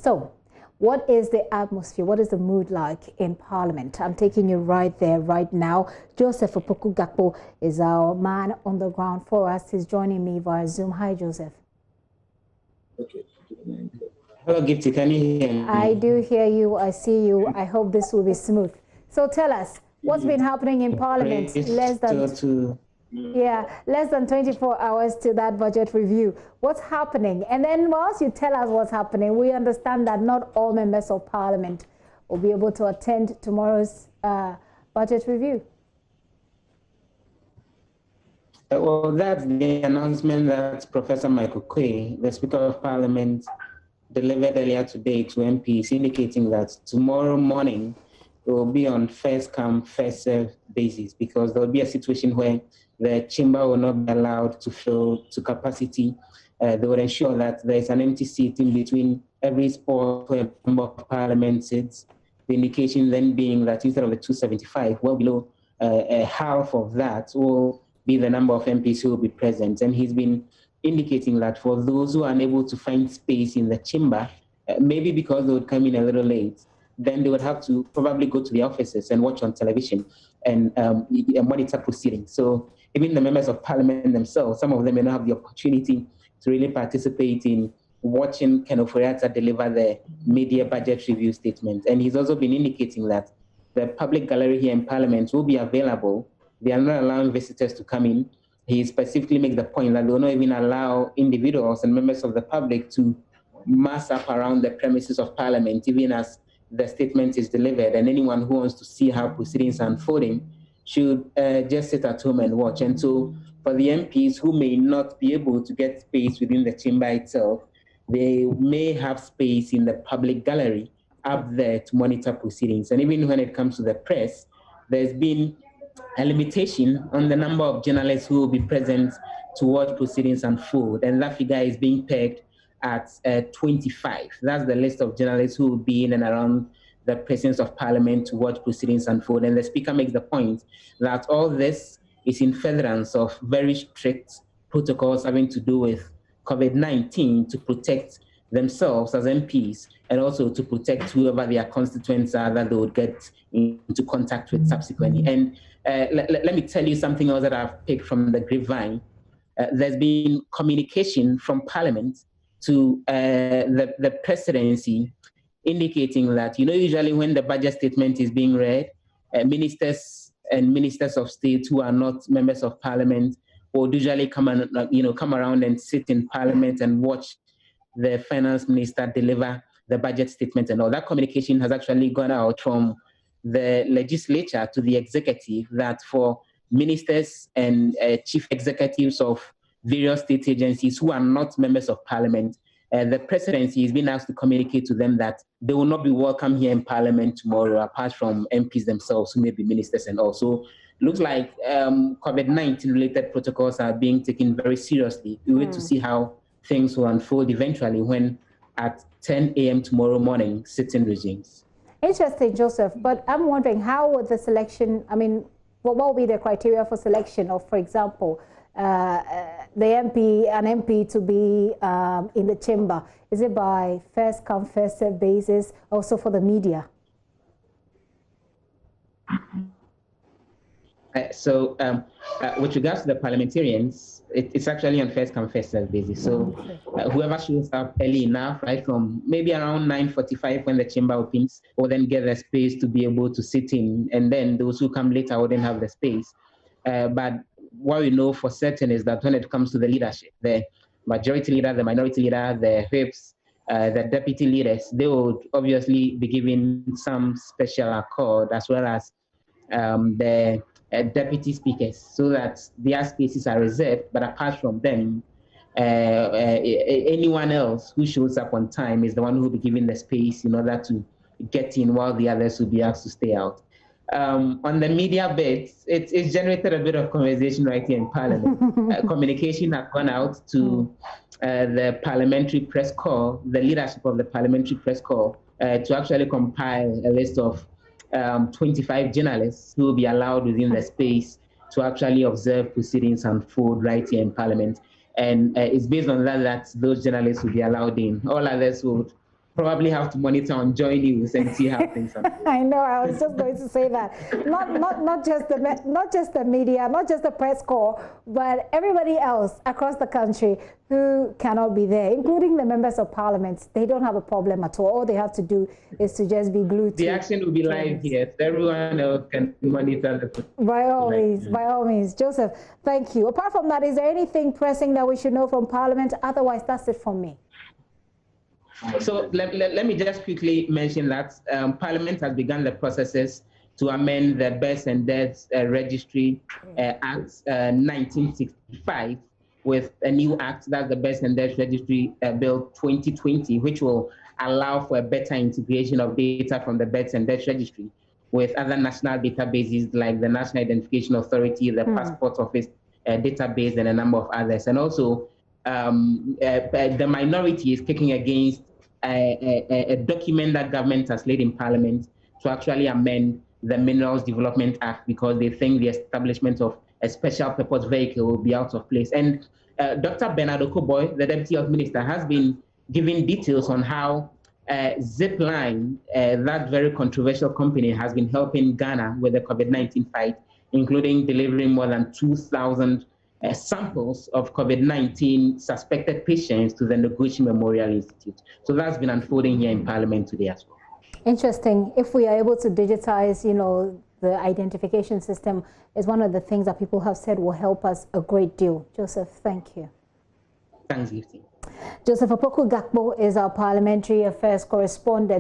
So, what is the atmosphere? What is the mood like in Parliament? I'm taking you right there, right now. Joseph Opoku Gakpo is our man on the ground for us. He's joining me via Zoom. Hi, Joseph. Okay. Hello, Gifty. Can you hear me? I do hear you. I see you. I hope this will be smooth. So tell us, what's been happening in Parliament? Less than 24 hours to that budget review. What's happening? And then whilst you tell us what's happening, we understand that not all members of Parliament will be able to attend tomorrow's budget review. Well, that's the announcement that Professor Michael Quay, the Speaker of Parliament, delivered earlier today to MPs, indicating that tomorrow morning it will be on first come, first served basis, because there will be a situation where the chamber will not be allowed to fill to capacity. They will ensure that there is an empty seat in between every spot where a member of Parliament sits. The indication then being that instead of the 275, well below half of that will be the number of MPs who will be present. And he's been indicating that for those who are unable to find space in the chamber, maybe because they would come in a little late, then they would have to probably go to the offices and watch on television and monitor proceedings. So even the members of Parliament themselves, some of them may not have the opportunity to really participate in watching Ken Ofori-Atta deliver the mid-year budget review statement. And he's also been indicating that the public gallery here in Parliament will be available. They are not allowing visitors to come in. He specifically makes the point that they will not even allow individuals and members of the public to mass up around the premises of Parliament, even as the statement is delivered. And anyone who wants to see how proceedings are unfolding should just sit at home and watch. And so for the MPs who may not be able to get space within the chamber itself, they may have space in the public gallery up there to monitor proceedings. And even when it comes to the press, there's been a limitation on the number of journalists who will be present to watch proceedings unfold. And that figure is being pegged at 25. That's the list of journalists who will be in and around the presence of Parliament to watch proceedings unfold. And the Speaker makes the point that all this is in furtherance of very strict protocols having to do with COVID-19 to protect themselves as MPs and also to protect whoever their constituents are that they would get into contact with subsequently. And let me tell you something else that I've picked from the grapevine. There's been communication from Parliament to the presidency indicating that, usually when the budget statement is being read, ministers and ministers of state who are not members of Parliament will usually come around and sit in Parliament and watch the finance minister deliver the budget statement. And all that communication has actually gone out from the legislature to the executive that for ministers and chief executives of various state agencies who are not members of Parliament, the presidency is being asked to communicate to them that they will not be welcome here in Parliament tomorrow, apart from MPs themselves who may be ministers. And also looks like COVID-19 related protocols are being taken very seriously. We wait to see how things will unfold eventually when at 10 a.m. tomorrow morning, sitting resumes. Interesting, Joseph, but I'm wondering how would the selection, what will be the criteria for selection of, for example, an MP to be in the chamber? Is it by first come, first served basis, also for the media? With regards to the parliamentarians, it's actually on first come, first served basis. So whoever shows up early enough, right from maybe around 9:45 when the chamber opens, will then get the space to be able to sit in. And then those who come later wouldn't have the space. But what we know for certain is that when it comes to the leadership, the majority leader, the minority leader, the whips, the deputy leaders, they would obviously be given some special accord, as well as the deputy speakers, so that their spaces are reserved. But apart from them, anyone else who shows up on time is the one who will be given the space in order to get in, while the others will be asked to stay out. On the media bit, it's generated a bit of conversation right here in Parliament. Communication has gone out to the parliamentary press corps, the leadership of the parliamentary press corps, to actually compile a list of 25 journalists who will be allowed within the space to actually observe proceedings unfold right here in Parliament. And it's based on that those journalists will be allowed in. All others would probably have to monitor on JoyNews and see how things are. I know. I was just going to say that. Not just the media, not just the press corps, but everybody else across the country who cannot be there, including the members of parliament. They don't have a problem at all. All they have to do is to just be glued. The action will be live here. So everyone else can monitor the. By all means, Joseph. Thank you. Apart from that, is there anything pressing that we should know from Parliament? Otherwise, that's it from me. So let me just quickly mention that Parliament has begun the processes to amend the Births and Deaths Registry Act 1965 with a new act, that's the Births and Deaths Registry Bill 2020, which will allow for a better integration of data from the Births and Deaths Registry with other national databases like the National Identification Authority, the Passport Office database, and a number of others. And also, the minority is kicking against a document that government has laid in Parliament to actually amend the Minerals Development Act because they think the establishment of a special purpose vehicle will be out of place. And Dr. Bernard Okoboy, the Deputy Health Minister, has been giving details on how Zipline, that very controversial company, has been helping Ghana with the COVID-19 fight, including delivering more than 2,000 samples of COVID-19 suspected patients to the Noguchi Memorial Institute. So that's been unfolding here in Parliament today as well. Interesting. If we are able to digitize, the identification system is one of the things that people have said will help us a great deal. Joseph, thank you. Thanks, Gifty. Joseph Opoku Gakpo is our parliamentary affairs correspondent.